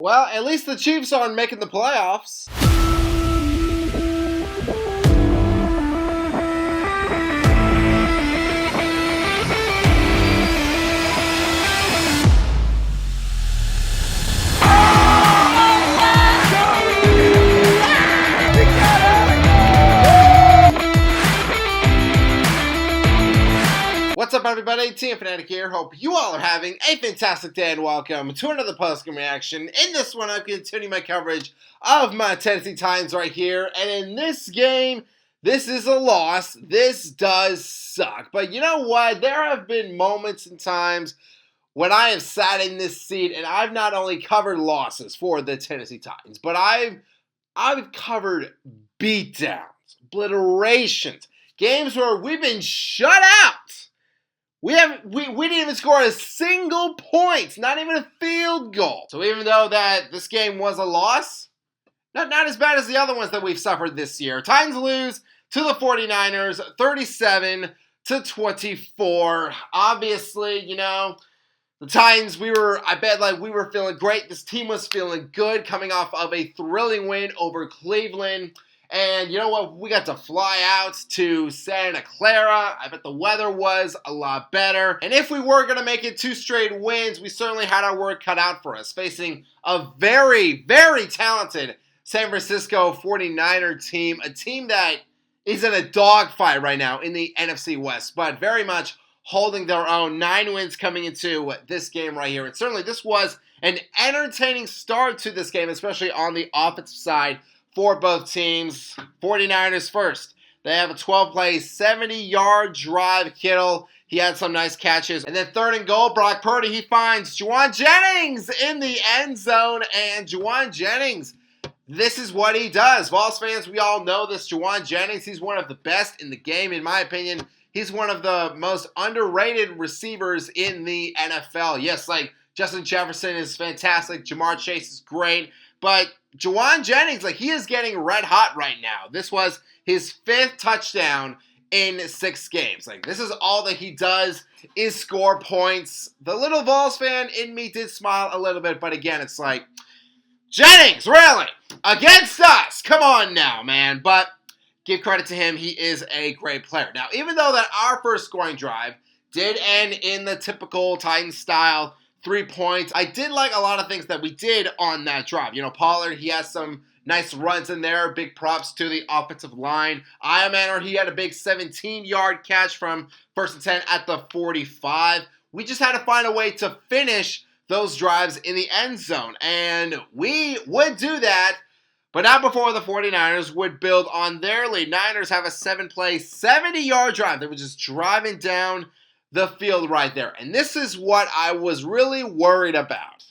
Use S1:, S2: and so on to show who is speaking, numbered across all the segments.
S1: Well, at least the Chiefs aren't making the playoffs. What's up, everybody? Team Fanatic here. Hope you all are having a fantastic day and welcome to another post-game reaction. In this one, I'm continuing my coverage of my Tennessee Titans right here. And in this game, this is a loss. This does suck. But you know what? There have been moments and times when I have sat in this seat and I've not only covered losses for the Tennessee Titans, but I've covered beatdowns, obliterations, games where we've been shut out. We didn't even score a single point, not even a field goal. So even though that this game was a loss, not as bad as the other ones that we've suffered this year. Titans lose to the 49ers, 37-24. Obviously, you know, the Titans, we were feeling great. This team was feeling good coming off of a thrilling win over Cleveland. And you know what? We got to fly out to Santa Clara. I bet the weather was a lot better. And if we were going to make it 2 straight wins, we certainly had our work cut out for us, facing a very, very talented San Francisco 49er team, a team that is in a dogfight right now in the NFC West, but very much holding their own. 9 wins coming into this game right here. And certainly this was an entertaining start to this game, especially on the offensive side for both teams. 49ers first. They have a 12-play, 70-yard drive. Kittle, he had some nice catches. And then 3rd and goal, Brock Purdy, he finds Jauan Jennings in the end zone. And Jauan Jennings, this is what he does. Vols fans, we all know this. Jauan Jennings, he's one of the best in the game, in my opinion. He's one of the most underrated receivers in the NFL. Yes, like Justin Jefferson is fantastic. Jamar Chase is great. But Jauan Jennings, like, he is getting red hot right now. This was his 5th touchdown in 6 games. Like, this is all that he does is score points. The little Vols fan in me did smile a little bit, but again, it's like, Jennings, really? Against us? Come on now, man. But give credit to him. He is a great player. Now, even though that our first scoring drive did end in the typical Titans style 3 points, I did like a lot of things that we did on that drive. You know, Pollard, he has some nice runs in there. Big props to the offensive line. Ironman, he had a big 17-yard catch from 1st and 10 at the 45. We just had to find a way to finish those drives in the end zone, and we would do that, but not before the 49ers would build on their lead. Niners have a 7-play, 70-yard drive. They were just driving down the field right there. And this is what I was really worried about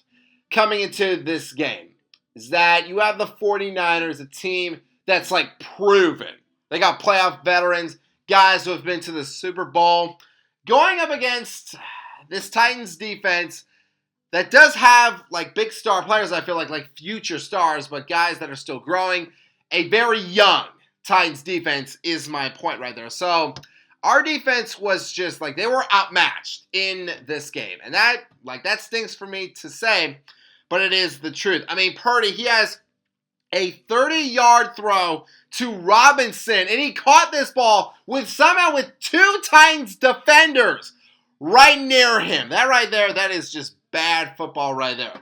S1: coming into this game, is that you have the 49ers, a team that's like proven. They got playoff veterans, guys who have been to the Super Bowl, going up against this Titans defense that does have like big star players, I feel like future stars, but guys that are still growing. A very young Titans defense is my point right there. So our defense was just like, they were outmatched in this game. And that stinks for me to say, but it is the truth. I mean, Purdy, he has a 30-yard throw to Robinson, and he caught this ball somehow with 2 Titans defenders right near him. That right there, that is just bad football right there.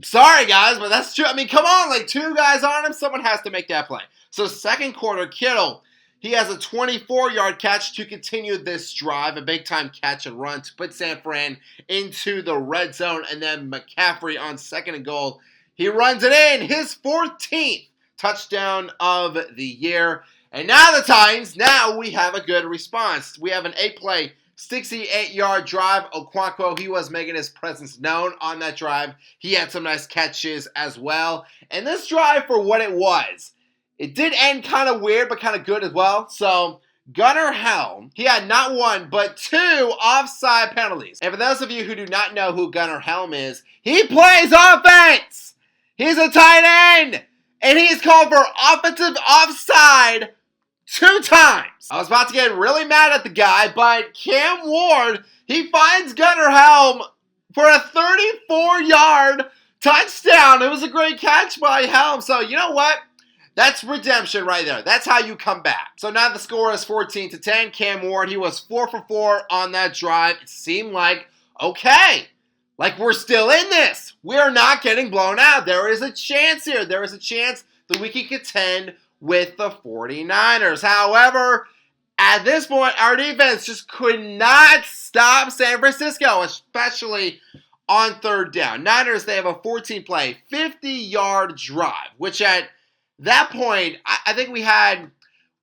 S1: Sorry, guys, but that's true. I mean, come on, like 2 guys on him, someone has to make that play. So second quarter, Kittle, he has a 24-yard catch to continue this drive, a big-time catch and run to put San Fran into the red zone. And then McCaffrey on 2nd and goal, he runs it in, his 14th touchdown of the year. And now the Titans, now we have a good response. We have an 8-play, 68-yard drive. Okonkwo, he was making his presence known on that drive. He had some nice catches as well. And this drive, for what it was, it did end kind of weird, but kind of good as well. So Gunnar Helm, he had not 1, but 2 offside penalties. And for those of you who do not know who Gunnar Helm is, he plays offense. He's a tight end. And he's called for offensive offside 2 times. I was about to get really mad at the guy, but Cam Ward, he finds Gunnar Helm for a 34-yard Touchdown. It was a great catch by Helm. So, you know what? That's redemption right there. That's how you come back. So now the score is 14-10. Cam Ward, he was 4 for 4 on that drive. It seemed like, okay, like we're still in this. We are not getting blown out. There is a chance here. There is a chance that we can contend with the 49ers. However, at this point, our defense just could not stop San Francisco, especially on third down. Niners, they have a 14-play, 50-yard drive, which at that point, I think we had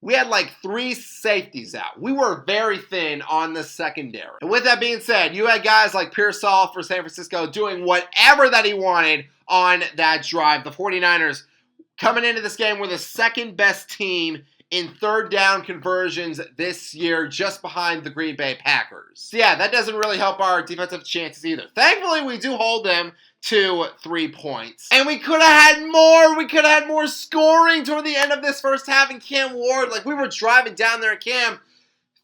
S1: like 3 safeties out. We were very thin on the secondary. And with that being said, you had guys like Pearsall for San Francisco doing whatever that he wanted on that drive. The 49ers coming into this game were the second best team in third down conversions this year, just behind the Green Bay Packers. So yeah, that doesn't really help our defensive chances either. Thankfully, we do hold them to 3 points. And we could have had more. We could have had more scoring toward the end of this first half. And Cam Ward, like we were driving down there, Cam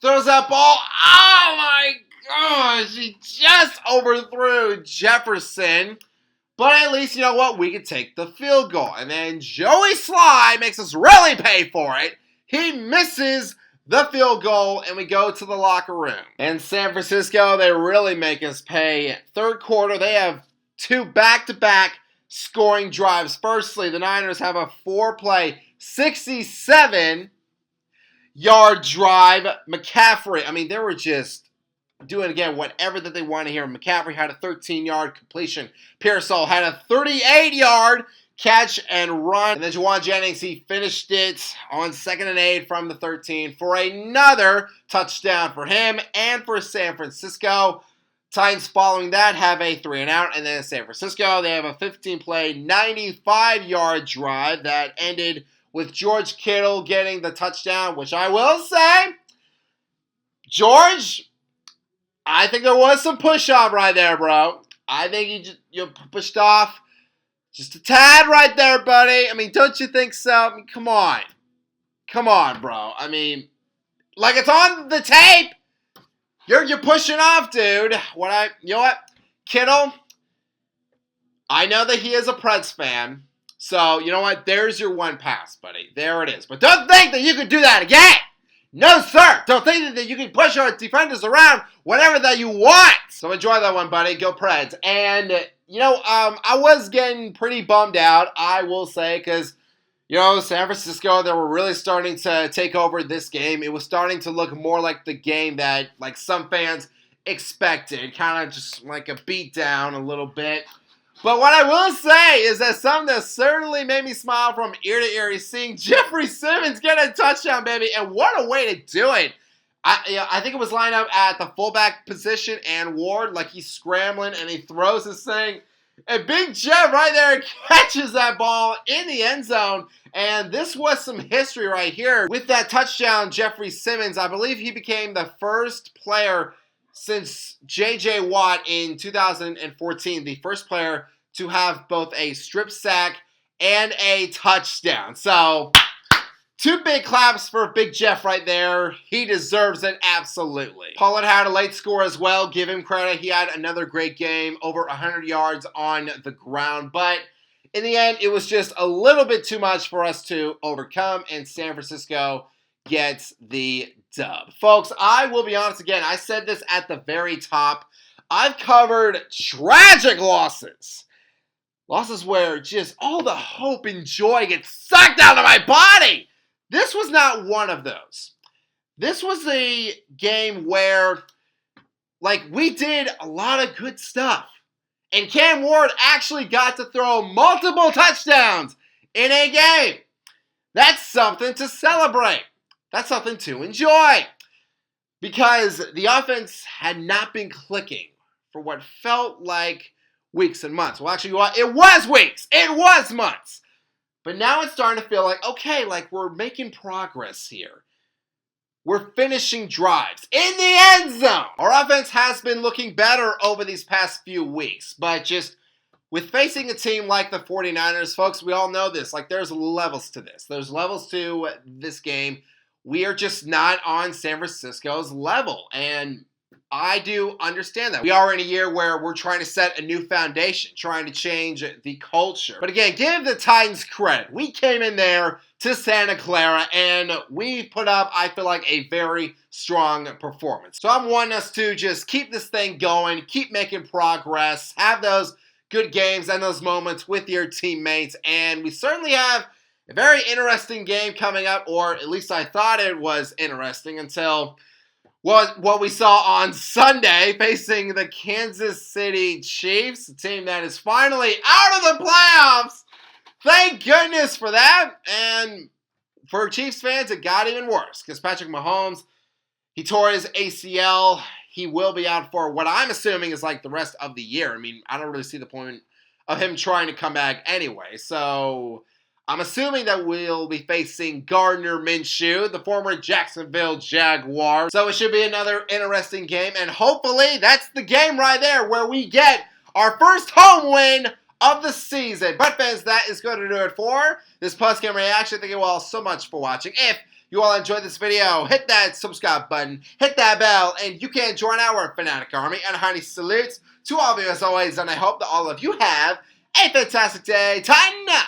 S1: throws that ball. Oh my gosh, he just overthrew Jefferson. But at least, you know what? We could take the field goal. And then Joey Sly makes us really pay for it. He misses the field goal, and we go to the locker room. And San Francisco, they really make us pay. Third quarter, they have 2 back-to-back scoring drives. Firstly, the Niners have a 4-play, 67-yard drive. McCaffrey, I mean, they were just doing, again, whatever that they wanted here. McCaffrey had a 13-yard completion. Pearsall had a 38-yard catch and run. And then Juwan Jennings, he finished it on 2nd and 8 from the 13 for another touchdown for him and for San Francisco. Titans following that have a 3-and-out. And then San Francisco, they have a 15-play, 95-yard drive that ended with George Kittle getting the touchdown, which I will say, George, I think there was some push-off right there, bro. I think you pushed off just a tad right there, buddy. I mean, don't you think so? I mean, come on. Come on, bro. I mean, like it's on the tape. You're pushing off, dude. You know what? Kittle, I know that he is a Preds fan. So, you know what? There's your one pass, buddy. There it is. But don't think that you can do that again. No, sir. Don't think that you can push our defenders around whenever that you want. So enjoy that one, buddy. Go Preds. And, you know, I was getting pretty bummed out, I will say, because, you know, San Francisco, they were really starting to take over this game. It was starting to look more like the game that, like, some fans expected. Kind of just like a beatdown a little bit. But what I will say is that something that certainly made me smile from ear to ear is seeing Jeffrey Simmons get a touchdown, baby. And what a way to do it. I think it was lined up at the fullback position, and Ward, like he's scrambling, and he throws this thing. And Big Jeff right there catches that ball in the end zone. And this was some history right here. With that touchdown, Jeffrey Simmons, I believe he became the first player since J.J. Watt in 2014, the first player to have both a strip sack and a touchdown. So, 2 big claps for Big Jeff right there. He deserves it, absolutely. Pollard had a late score as well. Give him credit. He had another great game, over 100 yards on the ground. But in the end, it was just a little bit too much for us to overcome, and San Francisco gets the dub. Folks, I will be honest again. I said this at the very top. I've covered tragic losses. Losses where just all the hope and joy gets sucked out of my body. This was not one of those. This was a game where, like, we did a lot of good stuff. And Cam Ward actually got to throw multiple touchdowns in a game. That's something to celebrate. That's something to enjoy. Because the offense had not been clicking for what felt like weeks and months. Well, actually, it was weeks. It was months. But now it's starting to feel like, okay, like we're making progress here. We're finishing drives in the end zone. Our offense has been looking better over these past few weeks. But just with facing a team like the 49ers, folks, we all know this. Like, there's levels to this. There's levels to this game. We are just not on San Francisco's level. And I do understand that. We are in a year where we're trying to set a new foundation, trying to change the culture. But again, give the Titans credit. We came in there to Santa Clara and we put up, I feel like, a very strong performance. So I'm wanting us to just keep this thing going, keep making progress, have those good games and those moments with your teammates. And we certainly have a very interesting game coming up, or at least I thought it was interesting until what we saw on Sunday facing the Kansas City Chiefs, a team that is finally out of the playoffs. Thank goodness for that. And for Chiefs fans, it got even worse because Patrick Mahomes, he tore his ACL. He will be out for what I'm assuming is like the rest of the year. I mean, I don't really see the point of him trying to come back anyway. So I'm assuming that we'll be facing Gardner Minshew, the former Jacksonville Jaguar. So it should be another interesting game. And hopefully that's the game right there where we get our first home win of the season. But fans, that is going to do it for this post-game reaction. Thank you all so much for watching. If you all enjoyed this video, hit that subscribe button, hit that bell, and you can join our Fanatic Army. And hearty salutes to all of you as always. And I hope that all of you have a fantastic day. Tighten up!